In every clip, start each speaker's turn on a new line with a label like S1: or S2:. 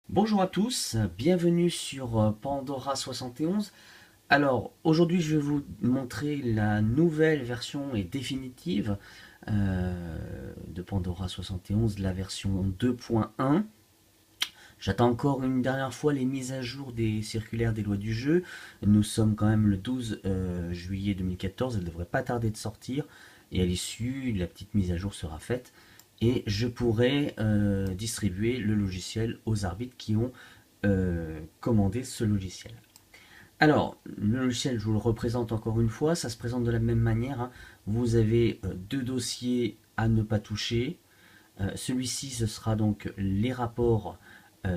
S1: Bonjour à tous, bienvenue sur Pandora 71. Alors aujourd'hui je vais vous montrer la nouvelle version et définitive de Pandora 71, la version 2.1. J'attends encore une dernière fois les mises à jour des circulaires des lois du jeu. Nous sommes quand même le 12 juillet 2014, elle ne devrait pas tarder de sortir. Et à l'issue, la petite mise à jour sera faite. Et je pourrai distribuer le logiciel aux arbitres qui ont commandé ce logiciel. Alors, le logiciel, je vous le représente encore une fois, ça se présente de la même manière, hein. Vous avez deux dossiers à ne pas toucher. Celui-ci, ce sera donc les rapports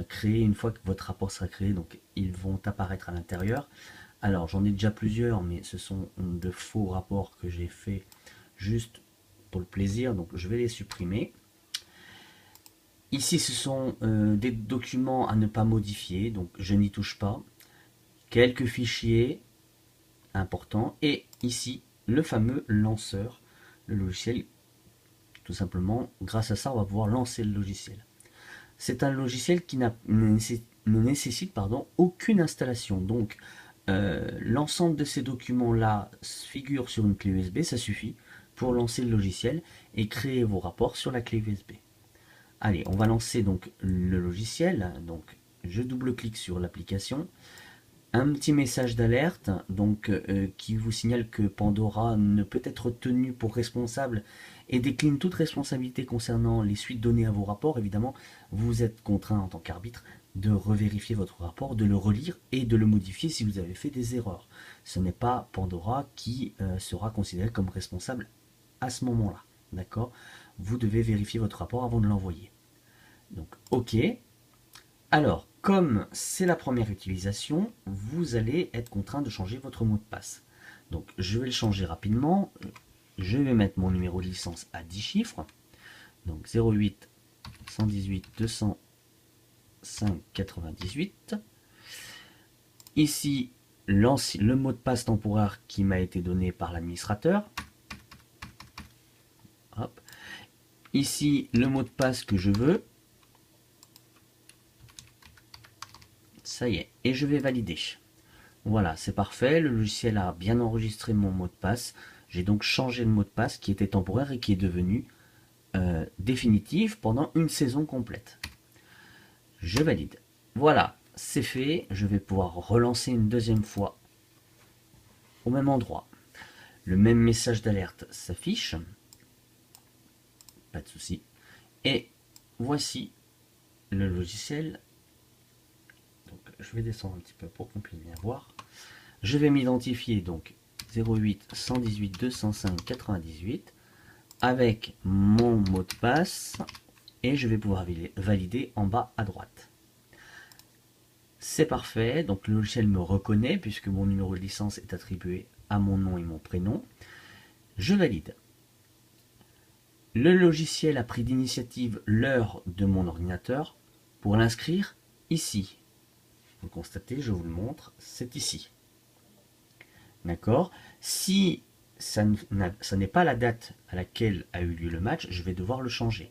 S1: créés. Une fois que votre rapport sera créé, donc ils vont apparaître à l'intérieur. Alors, j'en ai déjà plusieurs, mais ce sont de faux rapports que j'ai fait juste pour le plaisir, donc je vais les supprimer. Ici, ce sont des documents à ne pas modifier, donc je n'y touche pas. Quelques fichiers importants, et ici, le fameux lanceur, le logiciel. Tout simplement, grâce à ça, on va pouvoir lancer le logiciel. C'est un logiciel qui ne nécessite aucune installation. Donc, l'ensemble de ces documents-là figure sur une clé USB, ça suffit pour lancer le logiciel et créer vos rapports sur la clé USB. Allez, on va lancer donc le logiciel. Donc, je double-clique sur l'application. Un petit message d'alerte qui vous signale que Pandora ne peut être tenu pour responsable et décline toute responsabilité concernant les suites données à vos rapports. Évidemment, vous êtes contraint en tant qu'arbitre de revérifier votre rapport, de le relire et de le modifier si vous avez fait des erreurs. Ce n'est pas Pandora qui sera considéré comme responsable à ce moment-là. D'accord? Vous devez vérifier votre rapport avant de l'envoyer. Donc, OK. Alors, comme c'est la première utilisation, vous allez être contraint de changer votre mot de passe. Donc, je vais le changer rapidement. Je vais mettre mon numéro de licence à 10 chiffres. Donc, 08 118 205 98. Ici, le mot de passe temporaire qui m'a été donné par l'administrateur. Ici, le mot de passe que je veux. Ça y est, et je vais valider. Voilà, c'est parfait, le logiciel a bien enregistré mon mot de passe. J'ai donc changé le mot de passe qui était temporaire et qui est devenu définitif pendant une saison complète. Je valide. Voilà, c'est fait. Je vais pouvoir relancer une deuxième fois au même endroit. Le même message d'alerte s'affiche. Pas de souci. Et voici le logiciel. Donc, je vais descendre un petit peu pour qu'on puisse bien voir. Je vais m'identifier donc 08 118 205 98 avec mon mot de passe et je vais pouvoir valider en bas à droite. C'est parfait, donc le logiciel me reconnaît puisque mon numéro de licence est attribué à mon nom et mon prénom. Je valide. Le logiciel a pris d'initiative l'heure de mon ordinateur pour l'inscrire ici. Vous constatez, je vous le montre, c'est ici. D'accord? Si ça n'est pas la date à laquelle a eu lieu le match, je vais devoir le changer.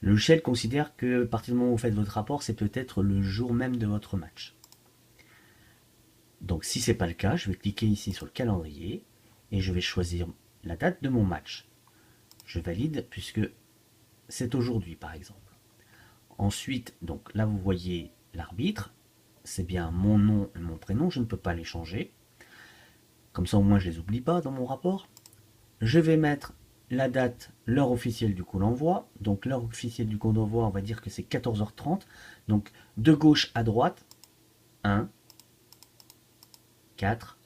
S1: Le logiciel considère que à partir du moment où vous faites votre rapport, c'est peut-être le jour même de votre match. Donc si ce n'est pas le cas, je vais cliquer ici sur le calendrier et je vais choisir la date de mon match. Je valide puisque c'est aujourd'hui par exemple. Ensuite, donc là vous voyez l'arbitre, c'est bien mon nom et mon prénom, je ne peux pas les changer. Comme ça au moins je ne les oublie pas dans mon rapport. Je vais mettre la date, l'heure officielle du coup d'envoi. Donc l'heure officielle du coup d'envoi, on va dire que c'est 14h30. Donc de gauche à droite, 1, 4,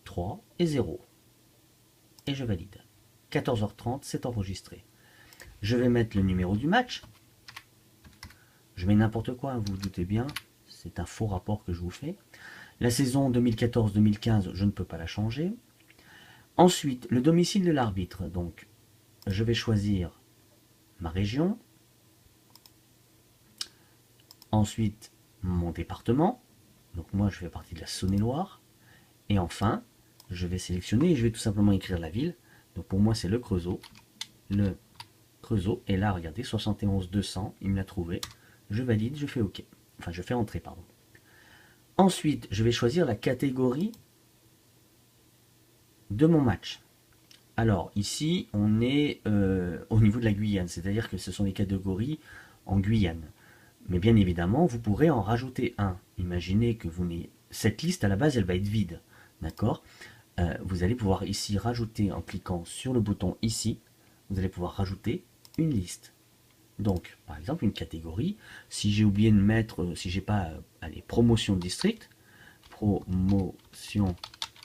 S1: 3 et 0. Et je valide. 14h30, c'est enregistré. Je vais mettre le numéro du match. Je mets n'importe quoi, vous vous doutez bien. C'est un faux rapport que je vous fais. La saison 2014-2015, je ne peux pas la changer. Ensuite, le domicile de l'arbitre. Donc, je vais choisir ma région. Ensuite, mon département. Donc moi, je fais partie de la Saône-et-Loire. Et enfin, je vais sélectionner et je vais tout simplement écrire la ville. Donc pour moi, c'est le Creusot. Le Creusot. Et là, regardez, 71 200, il me l'a trouvé. je valide, je fais OK. Enfin, je fais entrer, pardon. Ensuite, je vais choisir la catégorie de mon match. Alors, ici, on est au niveau de la Guyane, c'est-à-dire que ce sont des catégories en Guyane. Mais bien évidemment, vous pourrez en rajouter un. Imaginez que vous n'ayez... Cette liste, à la base, elle va être vide. D'accord? Vous allez pouvoir ici rajouter, en cliquant sur le bouton ici, vous allez pouvoir rajouter une liste. Donc, par exemple, une catégorie. Si j'ai oublié de mettre, si j'ai pas, allez, promotion de district, promotion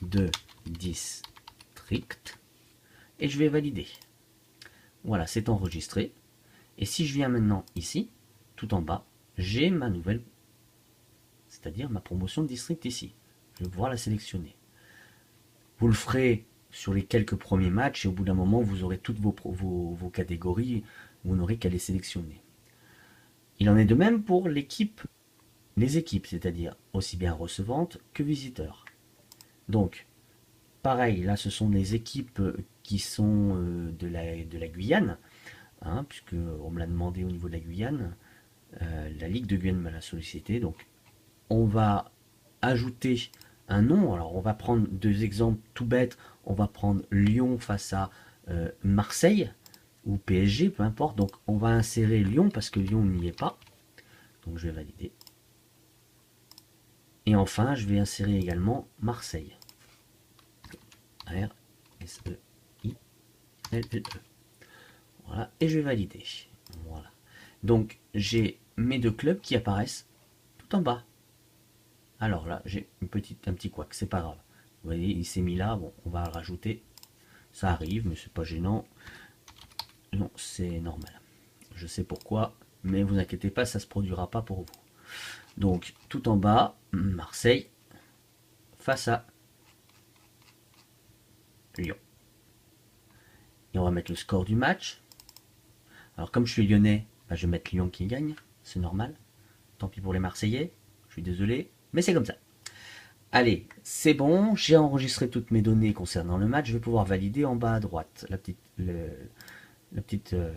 S1: de district, et je vais valider. Voilà, c'est enregistré. Et si je viens maintenant ici, tout en bas, j'ai ma nouvelle, c'est-à-dire ma promotion de district ici. Je vais pouvoir la sélectionner. Vous le ferez sur les quelques premiers matchs et au bout d'un moment, vous aurez toutes vos catégories, vous n'aurez qu'à les sélectionner. Il en est de même pour l'équipe, les équipes, c'est-à-dire aussi bien recevantes que visiteurs. Donc, pareil, là, ce sont les équipes qui sont de la Guyane, hein, puisque on me l'a demandé au niveau de la Guyane. La Ligue de Guyane me l'a sollicité, donc on va ajouter un nom. Alors, on va prendre deux exemples tout bêtes. On va prendre Lyon face à Marseille ou PSG, peu importe. Donc, on va insérer Lyon parce que Lyon n'y est pas. Donc, je vais valider. Et enfin, je vais insérer également Marseille. R-S-E-I-L-L-E. Voilà, et je vais valider. Voilà. Donc, j'ai mes deux clubs qui apparaissent tout en bas. Alors là, j'ai un petit couac, c'est pas grave. Vous voyez, il s'est mis là, bon, on va le rajouter. Ça arrive, mais c'est pas gênant. Non, c'est normal. Je sais pourquoi, mais vous inquiétez pas, ça se produira pas pour vous. Donc, tout en bas, Marseille face à Lyon. Et on va mettre le score du match. Alors, comme je suis lyonnais, bah, je vais mettre Lyon qui gagne, c'est normal. Tant pis pour les Marseillais, je suis désolé, mais c'est comme ça. Allez, c'est bon, j'ai enregistré toutes mes données concernant le match. Je vais pouvoir valider en bas à droite. La petite, je ne sais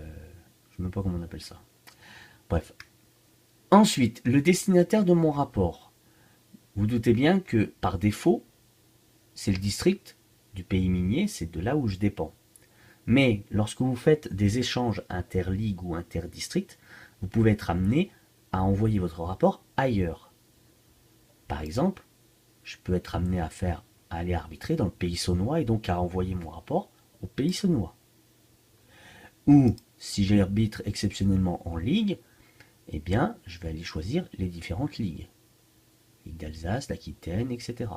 S1: même pas comment on appelle ça. Bref. Ensuite, le destinataire de mon rapport. Vous doutez bien que par défaut, c'est le district du pays minier, c'est de là où je dépends. Mais lorsque vous faites des échanges interligues ou interdistricts, vous pouvez être amené à envoyer votre rapport ailleurs. Par exemple, je peux être amené à aller arbitrer dans le pays saunois et donc à envoyer mon rapport au pays saunois. Ou si j'arbitre exceptionnellement en ligue, eh bien, je vais aller choisir les différentes ligues. Ligue d'Alsace, d'Aquitaine, etc.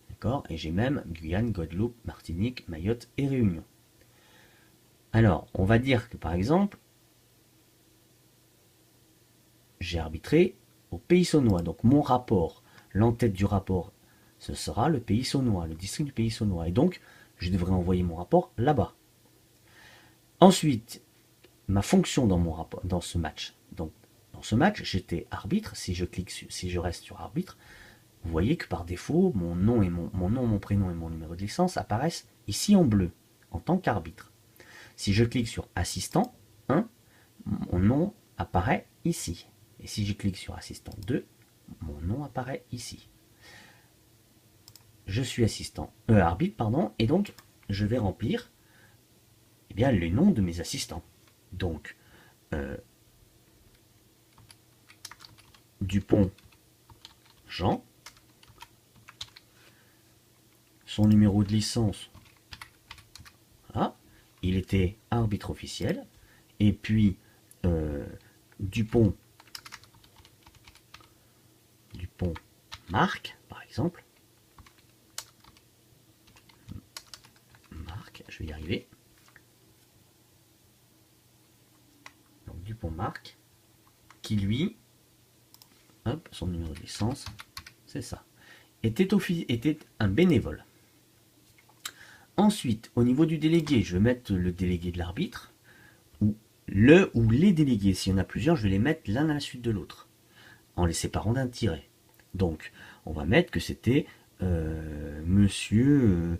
S1: D'accord? Et j'ai même Guyane, Guadeloupe, Martinique, Mayotte et Réunion. Alors, on va dire que par exemple, j'ai arbitré au pays saunois. Donc mon rapport, l'entête du rapport, ce sera le pays saunois, le district du pays saunois. Et donc, je devrais envoyer mon rapport là-bas. Ensuite, ma fonction dans mon rapport, dans ce match. Donc, dans ce match, j'étais arbitre. Si je reste sur arbitre, vous voyez que par défaut, mon nom, mon prénom et mon numéro de licence apparaissent ici en bleu, en tant qu'arbitre. Si je clique sur assistant 1, mon nom apparaît ici. Et si je clique sur assistant 2, mon nom apparaît ici. Je suis arbitre, pardon, et donc je vais remplir eh bien, les noms de mes assistants. Donc, Dupont Jean, son numéro de licence, voilà, il était arbitre officiel, et puis Dupont Marc, par exemple. Marc, je vais y arriver. Donc Dupont Marc, qui lui, hop, son numéro de licence, c'est ça, était un bénévole. Ensuite, au niveau du délégué, je vais mettre le délégué de l'arbitre, ou les délégués. S'il y en a plusieurs, je vais les mettre l'un à la suite de l'autre, en les séparant d'un tiret. Donc, on va mettre que c'était Monsieur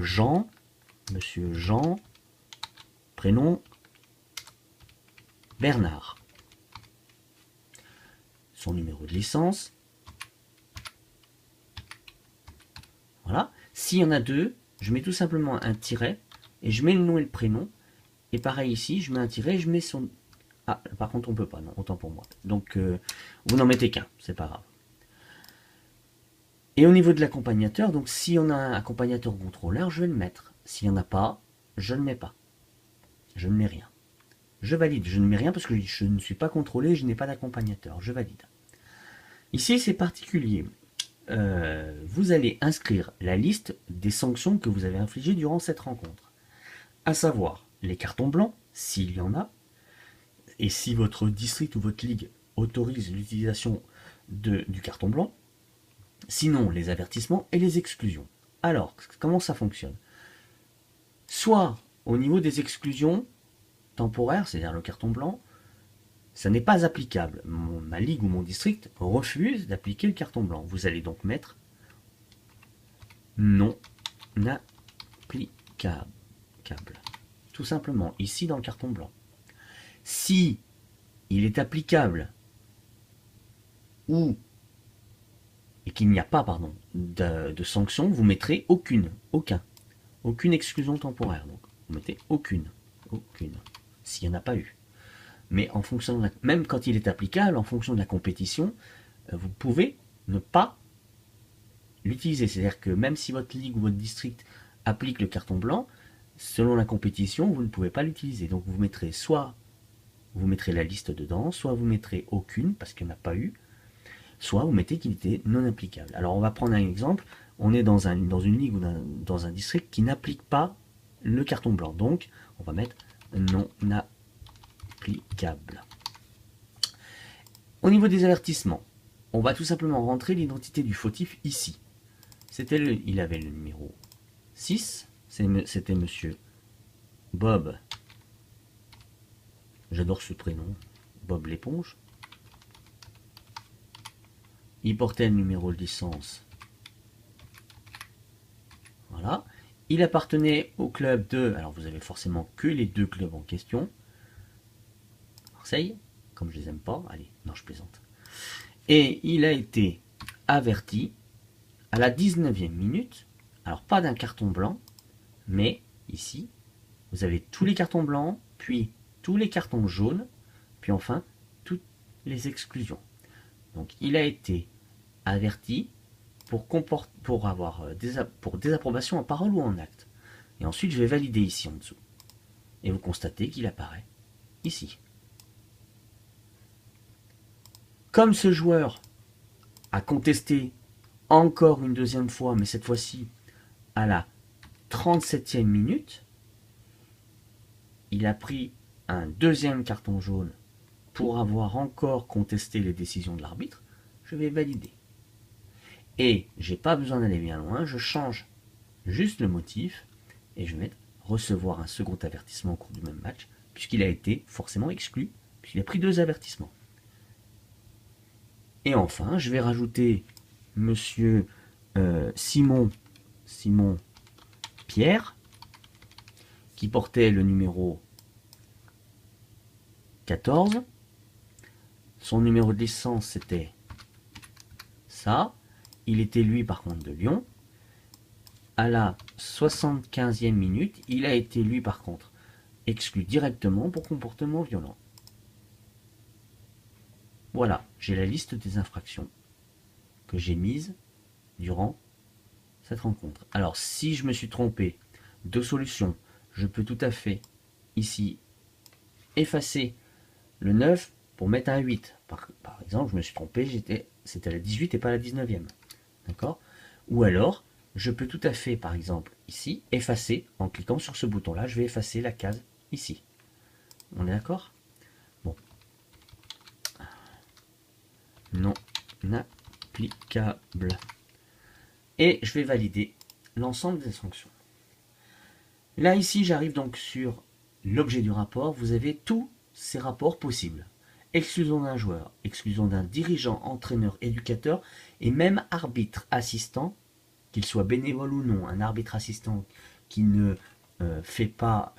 S1: Jean, prénom Bernard. son numéro de licence. Voilà. S'il y en a deux, je mets tout simplement un tiret et je mets le nom et le prénom. Et pareil ici, je mets un tiret et je mets son... Ah, par contre, on peut pas, non, autant pour moi. Donc, vous n'en mettez qu'un, c'est pas grave. Et au niveau de l'accompagnateur, donc si on a un accompagnateur contrôleur, je vais le mettre. S'il n'y en a pas, je ne mets pas. Je ne mets rien. Je valide. Je ne mets rien parce que je ne suis pas contrôlé, je n'ai pas d'accompagnateur. Je valide. Ici, c'est particulier. Vous allez inscrire la liste des sanctions que vous avez infligées durant cette rencontre. À savoir, les cartons blancs, s'il y en a, et si votre district ou votre ligue autorise l'utilisation du carton blanc, sinon les avertissements et les exclusions. Alors, comment ça fonctionne? Soit au niveau des exclusions temporaires, c'est-à-dire le carton blanc, ça n'est pas applicable. Ma ligue ou mon district refuse d'appliquer le carton blanc. Vous allez donc mettre non applicable. Tout simplement, ici dans le carton blanc. Si il est applicable ou et qu'il n'y a pas de sanction, vous mettrez aucune exclusion temporaire. Donc vous mettez aucune, s'il n'y en a pas eu. Mais en fonction de même quand il est applicable, en fonction de la compétition, vous pouvez ne pas l'utiliser. C'est-à-dire que même si votre ligue ou votre district applique le carton blanc, selon la compétition, vous ne pouvez pas l'utiliser. Donc vous mettrez soit vous mettrez la liste dedans, soit vous mettrez aucune parce qu'il n'y en a pas eu, soit vous mettez qu'il était non applicable. Alors on va prendre un exemple. On est dans une ligue ou dans un district qui n'applique pas le carton blanc. Donc on va mettre non applicable. Au niveau des avertissements, on va tout simplement rentrer l'identité du fautif ici. Il avait le numéro 6, c'était monsieur Bob. J'adore ce prénom, Bob l'éponge. Il portait le numéro de licence. Voilà. Il appartenait au club de... Alors vous avez forcément que les deux clubs en question. Marseille, comme je les aime pas. Allez, non, je plaisante. Et il a été averti à la 19e minute. Alors pas d'un carton blanc, mais ici, vous avez tous les cartons blancs, puis tous les cartons jaunes, puis enfin toutes les exclusions. Donc il a été averti pour désapprobation en parole ou en acte. Et ensuite je vais valider ici en dessous. Et vous constatez qu'il apparaît ici. Comme ce joueur a contesté encore une deuxième fois, mais cette fois-ci à la 37e minute, il a pris un deuxième carton jaune pour avoir encore contesté les décisions de l'arbitre, je vais valider. Et j'ai pas besoin d'aller bien loin, je change juste le motif et je vais mettre recevoir un second avertissement au cours du même match, puisqu'il a été forcément exclu, puisqu'il a pris 2 avertissements. Et enfin, je vais rajouter monsieur Simon Pierre, qui portait le numéro 14. Son numéro de licence, c'était ça. Il était lui, par contre, de Lyon. À la 75e minute, il a été, lui, par contre, exclu directement pour comportement violent. Voilà, j'ai la liste des infractions que j'ai mises durant cette rencontre. Alors, si je me suis trompé, 2 solutions. Je peux tout à fait, ici, effacer le 9 pour mettre un 8. Par exemple, je me suis trompé, c'était la 18 et pas la 19e. D'accord? Ou alors, je peux tout à fait, par exemple, ici, effacer en cliquant sur ce bouton-là. Je vais effacer la case ici. On est d'accord? Bon. Non applicable. Et je vais valider l'ensemble des sanctions. Là, ici, j'arrive donc sur l'objet du rapport. Vous avez tous ces rapports possibles. Exclusion d'un joueur, exclusion d'un dirigeant, entraîneur, éducateur et même arbitre assistant, qu'il soit bénévole ou non, un arbitre assistant qui ne fait pas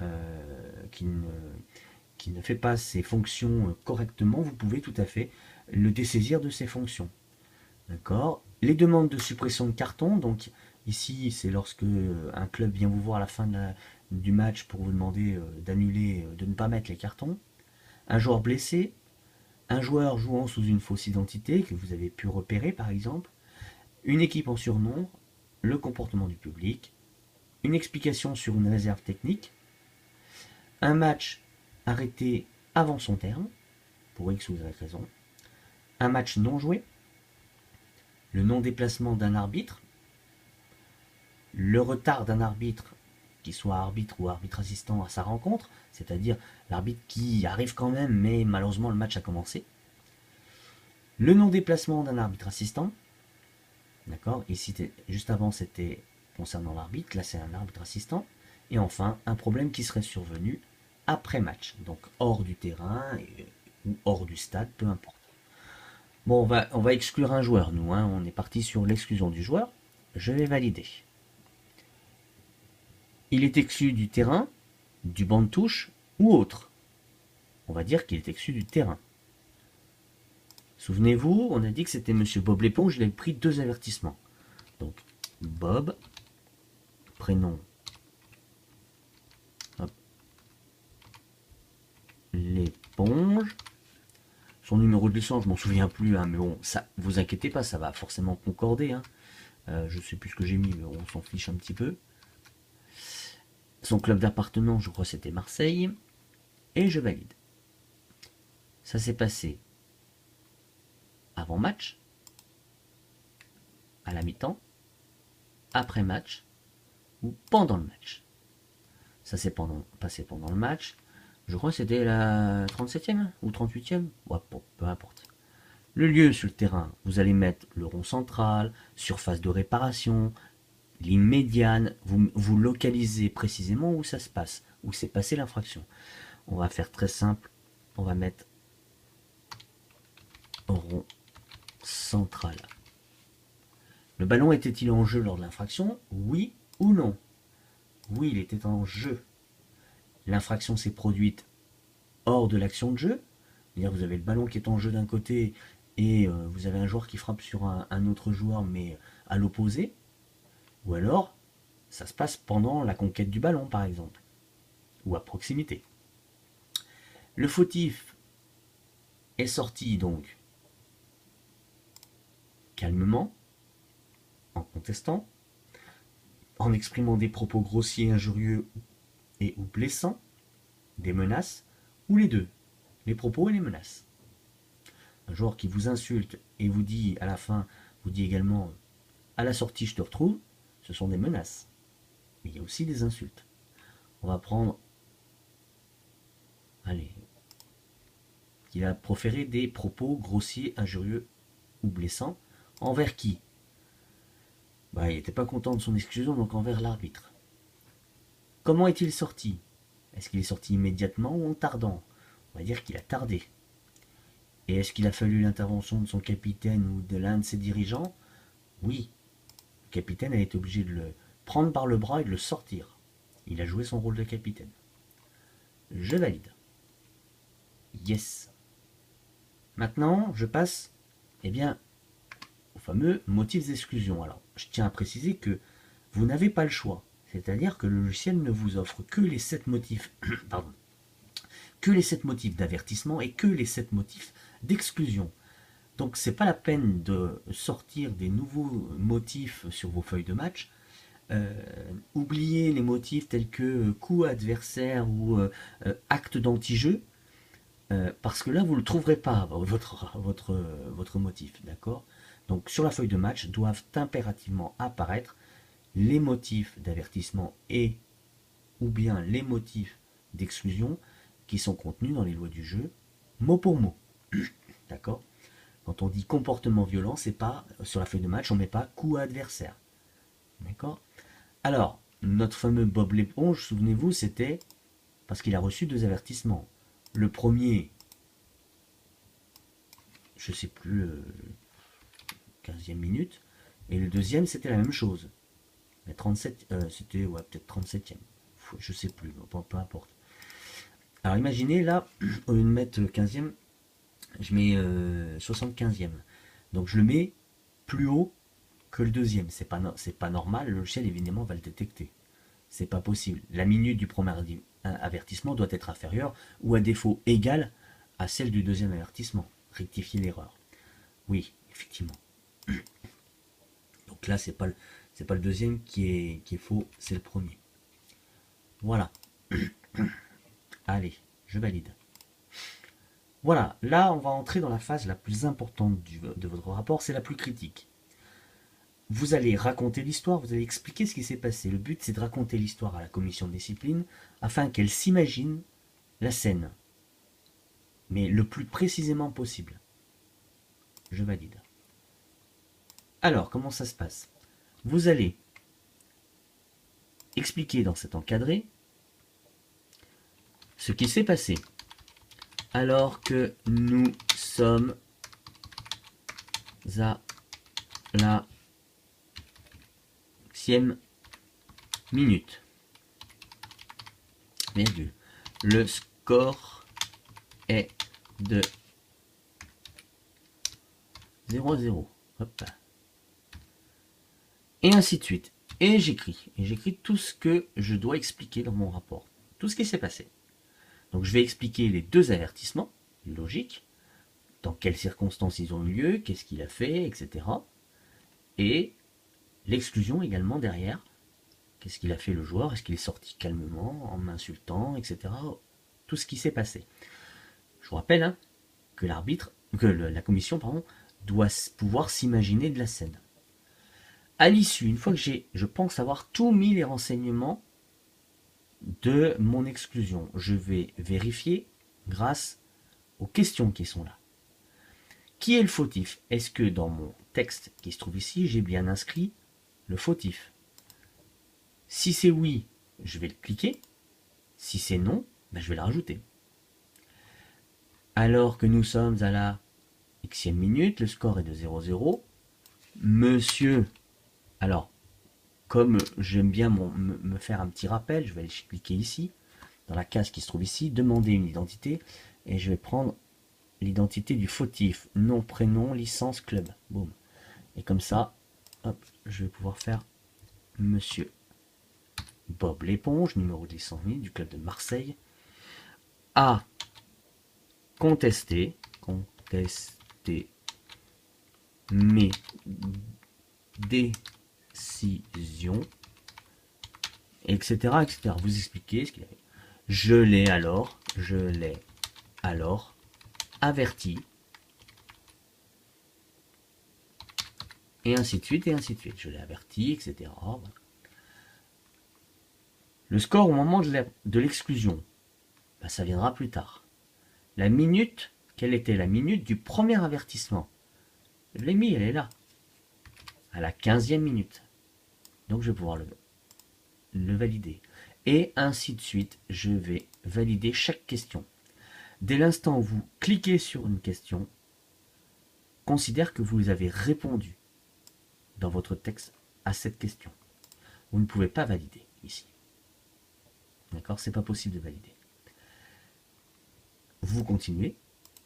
S1: ses fonctions correctement, vous pouvez tout à fait le dessaisir de ses fonctions. D'accord. Les demandes de suppression de carton, donc ici c'est lorsque un club vient vous voir à la fin du match pour vous demander d'annuler, de ne pas mettre les cartons. Un joueur blessé, un joueur jouant sous une fausse identité que vous avez pu repérer par exemple, une équipe en surnombre, le comportement du public, une explication sur une réserve technique, un match arrêté avant son terme, pour X ou Y raison, un match non joué, le non-déplacement d'un arbitre, le retard d'un arbitre, qu'il soit arbitre ou arbitre assistant à sa rencontre, c'est-à-dire l'arbitre qui arrive quand même, mais malheureusement le match a commencé, le non-déplacement d'un arbitre assistant, d'accord, ici juste avant c'était concernant l'arbitre, là c'est un arbitre assistant, et enfin un problème qui serait survenu après match, donc hors du terrain ou hors du stade, peu importe. Bon, on va exclure un joueur, nous, hein, on est parti sur l'exclusion du joueur, je vais valider. Il est exclu du terrain, du banc de touche ou autre. On va dire qu'il est exclu du terrain. Souvenez-vous, on a dit que c'était Monsieur Bob l'éponge, il avait pris 2 avertissements. Donc, Bob, prénom, hop, l'éponge. Son numéro de licence, je m'en souviens plus, hein, mais bon, ça, vous inquiétez pas, ça va forcément concorder. Hein. Je sais plus ce que j'ai mis, mais on s'en fiche un petit peu. Son club d'appartenance, je crois c'était Marseille. Et je valide. Ça s'est passé avant match, à la mi-temps, après match ou pendant le match. Ça s'est passé pendant le match. Je crois que c'était la 37e ou 38e. Ouais, peu importe. Le lieu sur le terrain, vous allez mettre le rond central, surface de réparation, ligne médiane. Vous localisez précisément où ça se passe, où s'est passée l'infraction. On va faire très simple. On va mettre rond central. Le ballon était-il en jeu lors de l'infraction? Oui ou non? Oui, il était en jeu. L'infraction s'est produite hors de l'action de jeu. C'est-à-dire vous avez le ballon qui est en jeu d'un côté et vous avez un joueur qui frappe sur un autre joueur mais à l'opposé. Ou alors, ça se passe pendant la conquête du ballon par exemple. Ou à proximité. Le fautif est sorti donc calmement, en contestant, en exprimant des propos grossiers, injurieux et ou blessants, des menaces, ou les deux, les propos et les menaces. Un joueur qui vous insulte et vous dit à la fin, vous dit également à la sortie je te retrouve, ce sont des menaces. Mais il y a aussi des insultes. On va prendre, allez, il a proféré des propos grossiers, injurieux ou blessants. Envers qui? Il n'était pas content de son exclusion, donc envers l'arbitre. Comment est-il sorti? Est-ce qu'il est sorti immédiatement ou en tardant? On va dire qu'il a tardé. Et est-ce qu'il a fallu l'intervention de son capitaine ou de l'un de ses dirigeants? Oui. Le capitaine a été obligé de le prendre par le bras et de le sortir. Il a joué son rôle de capitaine. Je valide. Yes. Maintenant, je passe, eh bien, au fameux motif d'exclusion. Alors, je tiens à préciser que vous n'avez pas le choix. C'est-à-dire que le logiciel ne vous offre que les 7 motifs, pardon, que les 7 motifs d'avertissement et que les 7 motifs d'exclusion. Donc c'est pas la peine de sortir des nouveaux motifs sur vos feuilles de match. Oubliez les motifs tels que coup adversaire ou acte d'anti-jeu, parce que là vous ne le trouverez pas, votre motif, d'accord? Donc sur la feuille de match doivent impérativement apparaître les motifs d'avertissement et ou bien les motifs d'exclusion qui sont contenus dans les lois du jeu, mot pour mot. D'accord? Quand on dit comportement violent, c'est pas sur la feuille de match, on ne met pas coup à adversaire. D'accord? Alors, notre fameux Bob l'éponge, souvenez-vous, c'était parce qu'il a reçu 2 avertissements. Le premier, je ne sais plus, 15e minute, et le deuxième, c'était la même chose. Mais 37, c'était ouais, peut-être 37e. Je ne sais plus, peu importe. Alors imaginez là, au lieu de mettre le 15e, je mets 75e. Donc je le mets plus haut que le deuxième. C'est pas normal, le logiciel évidemment va le détecter. C'est pas possible. La minute du premier avertissement doit être inférieure ou à défaut égale à celle du deuxième avertissement. Rectifier l'erreur. Oui, effectivement. Donc là, c'est pas le deuxième qui est faux, c'est le premier. Voilà. Allez, je valide. Voilà, là on va entrer dans la phase la plus importante de votre rapport, c'est la plus critique. Vous allez raconter l'histoire, vous allez expliquer ce qui s'est passé. Le but c'est de raconter l'histoire à la commission de discipline afin qu'elle s'imagine la scène, mais le plus précisément possible. Je valide. Alors, comment ça se passe? Vous allez expliquer dans cet encadré ce qui s'est passé alors que nous sommes à la 6e minute. Virgule. Le score est de 0-0. Hop. Et ainsi de suite. Et j'écris tout ce que je dois expliquer dans mon rapport. Tout ce qui s'est passé. Donc je vais expliquer les deux avertissements, logique, dans quelles circonstances ils ont eu lieu, qu'est-ce qu'il a fait, etc. Et l'exclusion également derrière. Qu'est-ce qu'il a fait le joueur? Est-ce qu'il est sorti calmement, en m'insultant, etc. Tout ce qui s'est passé. Je vous rappelle hein, que la commission doit pouvoir s'imaginer de la scène. À l'issue, une fois que je pense avoir tout mis les renseignements de mon exclusion, je vais vérifier grâce aux questions qui sont là. Qui est le fautif? Est-ce que dans mon texte qui se trouve ici, j'ai bien inscrit le fautif? Si c'est oui, je vais le cliquer. Si c'est non, ben je vais le rajouter. Alors que nous sommes à la xème minute, le score est de 0-0. Monsieur, alors, comme j'aime bien me faire un petit rappel, je vais aller cliquer ici, dans la case qui se trouve ici, demander une identité, et je vais prendre l'identité du fautif, nom, prénom, licence, club. Boum. Et comme ça, hop, je vais pouvoir faire Monsieur Bob l'éponge, numéro de licence du club de Marseille, a contesté mes décisions, etc., etc. Vous expliquez ce qu'il a fait. Je l'ai alors averti, et ainsi de suite, et ainsi de suite. Je l'ai averti, etc. Voilà. Le score au moment de l'exclusion, ben, ça viendra plus tard. La minute, quelle était la minute du premier avertissement? Je l'ai mis, elle est là. À la 15e minute. Donc je vais pouvoir le valider. Et ainsi de suite, je vais valider chaque question. Dès l'instant où vous cliquez sur une question, considère que vous avez répondu dans votre texte à cette question. Vous ne pouvez pas valider ici. D'accord? C'est pas possible de valider. Vous continuez,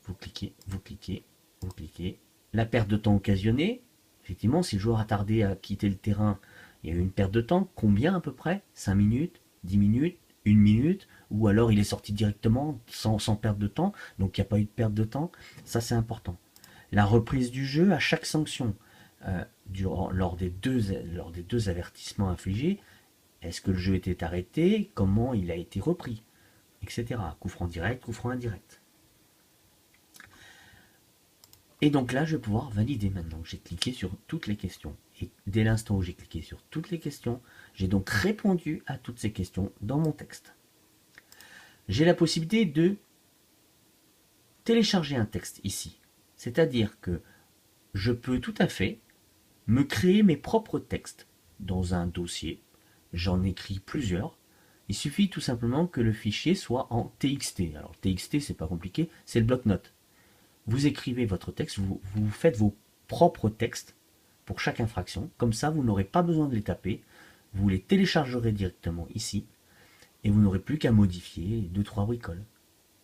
S1: vous cliquez, vous cliquez, vous cliquez. La perte de temps occasionnée, effectivement, si le joueur a tardé à quitter le terrain, il y a eu une perte de temps. Combien à peu près? 5 minutes, 10 minutes, 1 minute, ou alors il est sorti directement sans perte de temps, donc il n'y a pas eu de perte de temps. Ça, c'est important. La reprise du jeu à chaque sanction, lors des deux avertissements infligés, est-ce que le jeu était arrêté? Comment il a été repris? Etc. Coup franc direct, coup franc indirect. Et donc là, je vais pouvoir valider maintenant. J'ai cliqué sur toutes les questions. Et dès l'instant où j'ai cliqué sur toutes les questions, j'ai donc répondu à toutes ces questions dans mon texte. J'ai la possibilité de télécharger un texte ici. C'est-à-dire que je peux tout à fait me créer mes propres textes dans un dossier. J'en écris plusieurs. Il suffit tout simplement que le fichier soit en TXT. Alors TXT, c'est pas compliqué, c'est le bloc-notes. Vous écrivez votre texte, vous faites vos propres textes pour chaque infraction. Comme ça, vous n'aurez pas besoin de les taper. Vous les téléchargerez directement ici et vous n'aurez plus qu'à modifier 2-3 bricoles.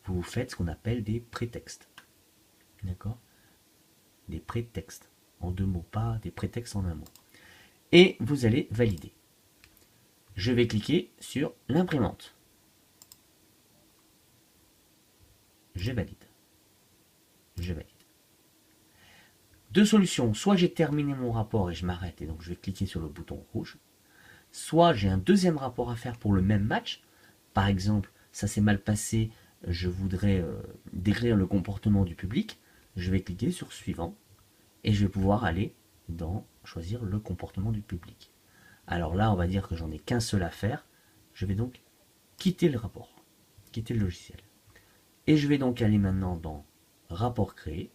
S1: Vous faites ce qu'on appelle des prétextes. D'accord? Des prétextes en deux mots, pas des prétextes en un mot. Et vous allez valider. Je vais cliquer sur l'imprimante. Je valide. Je valide. Deux solutions. Soit j'ai terminé mon rapport et je m'arrête et donc je vais cliquer sur le bouton rouge. Soit j'ai un deuxième rapport à faire pour le même match. Par exemple, ça s'est mal passé, je voudrais décrire le comportement du public. Je vais cliquer sur suivant et je vais pouvoir aller dans choisir le comportement du public. Alors là, on va dire que j'en ai qu'un seul à faire. Je vais donc quitter le rapport, quitter le logiciel. Et je vais donc aller maintenant dans rapport créé.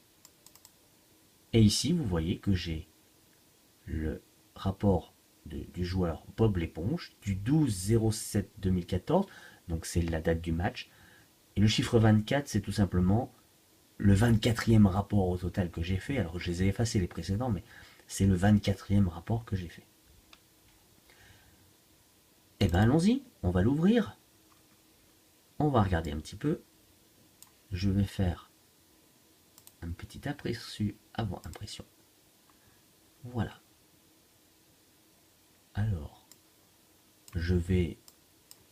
S1: Et ici, vous voyez que j'ai le rapport du joueur Bob l'éponge du 12-07-2014. Donc c'est la date du match. Et le chiffre 24, c'est tout simplement le 24e rapport au total que j'ai fait. Alors je les ai effacés les précédents, mais c'est le 24e rapport que j'ai fait. Eh bien allons-y, on va l'ouvrir. On va regarder un petit peu. Je vais faire un petit aperçu avant impression. Voilà. Alors, je vais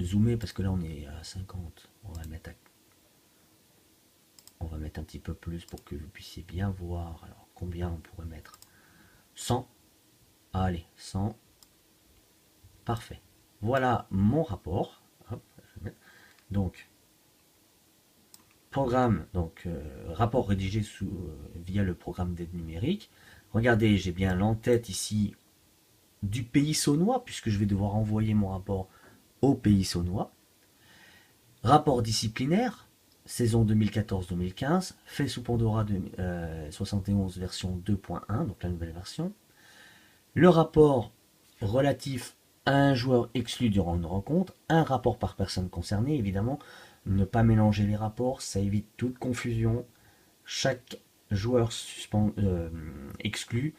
S1: zoomer parce que là on est à 50. On va mettre un petit peu plus pour que vous puissiez bien voir. Alors combien on pourrait mettre? 100. Allez, 100. Parfait. Voilà mon rapport. Hop, donc, programme, donc rapport rédigé via le programme d'aide numérique. Regardez, j'ai bien l'entête ici du pays saunois, puisque je vais devoir envoyer mon rapport au pays saunois. Rapport disciplinaire, saison 2014-2015, fait sous Pandora 71 version 2.1, donc la nouvelle version. Le rapport relatif à un joueur exclu durant une rencontre, un rapport par personne concernée, évidemment, ne pas mélanger les rapports, ça évite toute confusion. Chaque joueur exclu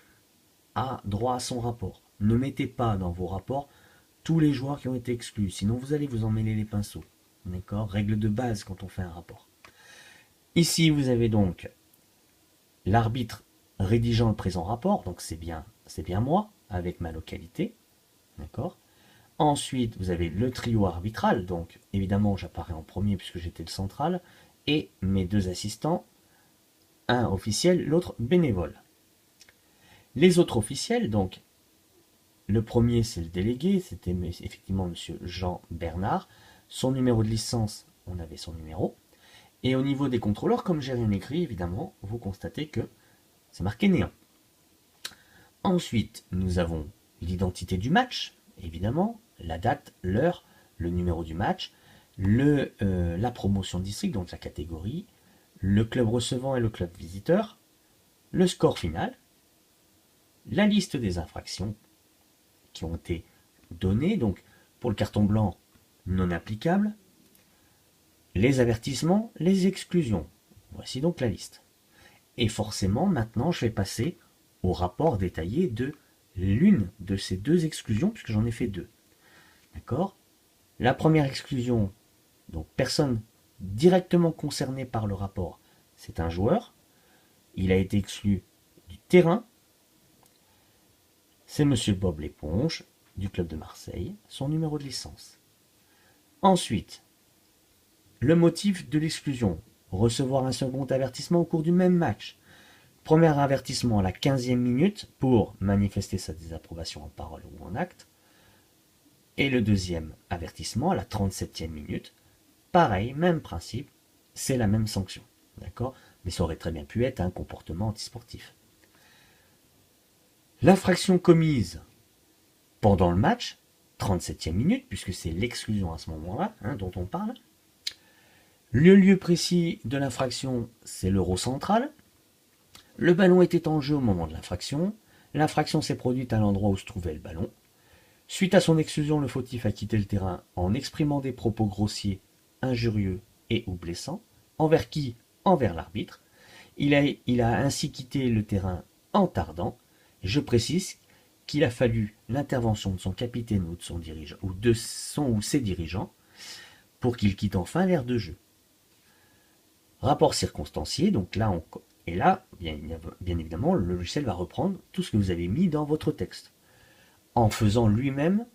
S1: a droit à son rapport. Ne mettez pas dans vos rapports tous les joueurs qui ont été exclus, sinon vous allez vous emmêler les pinceaux. D'accord? Règle de base quand on fait un rapport. Ici, vous avez donc l'arbitre rédigeant le présent rapport, donc c'est bien moi, avec ma localité. D'accord? Ensuite, vous avez le trio arbitral, donc évidemment j'apparais en premier puisque j'étais le central, et mes deux assistants, un officiel, l'autre bénévole. Les autres officiels, donc, le premier c'est le délégué, c'était effectivement monsieur Jean Bernard, son numéro de licence, on avait son numéro, et au niveau des contrôleurs, comme j'ai rien écrit, évidemment, vous constatez que c'est marqué néant. Ensuite, nous avons l'identité du match, évidemment, la date, l'heure, le numéro du match, la promotion district, donc la catégorie, le club recevant et le club visiteur, le score final, la liste des infractions qui ont été données, donc pour le carton blanc non applicable, les avertissements, les exclusions. Voici donc la liste. Et forcément, maintenant, je vais passer au rapport détaillé de l'une de ces deux exclusions, puisque j'en ai fait deux. D'accord? La première exclusion, donc personne directement concernée par le rapport, c'est un joueur. Il a été exclu du terrain. C'est monsieur Bob l'éponge, du club de Marseille, son numéro de licence. Ensuite, le motif de l'exclusion, recevoir un second avertissement au cours du même match. Premier avertissement à la 15e minute pour manifester sa désapprobation en parole ou en acte. Et le deuxième avertissement à la 37e minute. Pareil, même principe, c'est la même sanction. D'accord? Mais ça aurait très bien pu être un comportement antisportif. L'infraction commise pendant le match, 37e minute, puisque c'est l'exclusion à ce moment-là dont on parle. Le lieu précis de l'infraction, c'est l'euro central. Le ballon était en jeu au moment de l'infraction. L'infraction s'est produite à l'endroit où se trouvait le ballon. Suite à son exclusion, le fautif a quitté le terrain en exprimant des propos grossiers, injurieux et ou blessants. Envers qui? Envers l'arbitre. Il a ainsi quitté le terrain en tardant. Je précise qu'il a fallu l'intervention de son capitaine ou de son dirigeant, ou de son ou ses dirigeants, pour qu'il quitte enfin l'aire de jeu. Rapport circonstancié, donc là Et là, bien évidemment, le logiciel va reprendre tout ce que vous avez mis dans votre texte, en faisant lui-même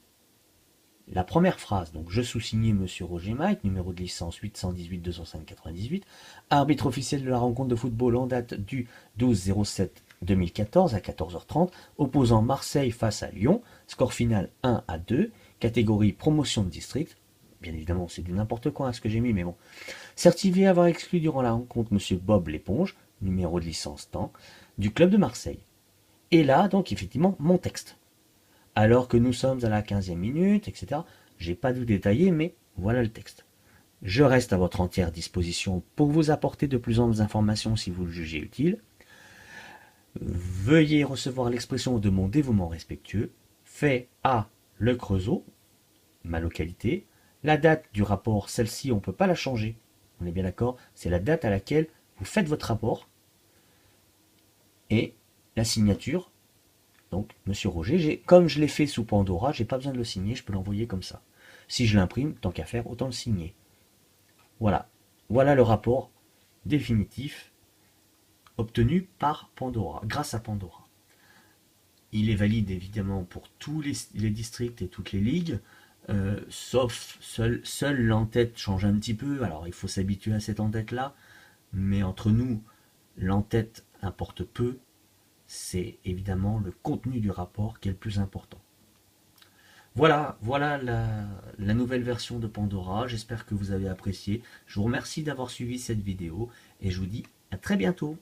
S1: la première phrase. Donc, je sous-signais Monsieur Roger Mike, numéro de licence 818 205 98, arbitre officiel de la rencontre de football en date du 12-07 2014 à 14h30, opposant Marseille face à Lyon, score final 1-2, catégorie promotion de district. Bien évidemment, c'est du n'importe quoi ce que j'ai mis, mais bon. Certifié avoir exclu durant la rencontre Monsieur Bob l'éponge, numéro de licence temps, du club de Marseille. Et là, donc, effectivement, mon texte. Alors que nous sommes à la 15e minute, etc. J'ai pas tout détaillé, mais voilà le texte. Je reste à votre entière disposition pour vous apporter de plus amples informations si vous le jugez utile. Veuillez recevoir l'expression de mon dévouement respectueux, fait à Le Creusot, ma localité. La date du rapport, celle-ci, on ne peut pas la changer. On est bien d'accord? C'est la date à laquelle vous faites votre rapport. Et la signature, donc Monsieur Roger, comme je l'ai fait sous Pandora, j'ai pas besoin de le signer, je peux l'envoyer comme ça. Si je l'imprime, tant qu'à faire, autant le signer. Voilà. Voilà le rapport définitif obtenu par Pandora, grâce à Pandora. Il est valide évidemment pour tous les districts et toutes les ligues, sauf seul l'entête change un petit peu. Alors il faut s'habituer à cette entête-là, mais entre nous, l'entête importe peu. C'est évidemment le contenu du rapport qui est le plus important. Voilà la nouvelle version de Pandora. J'espère que vous avez apprécié. Je vous remercie d'avoir suivi cette vidéo et je vous dis à très bientôt.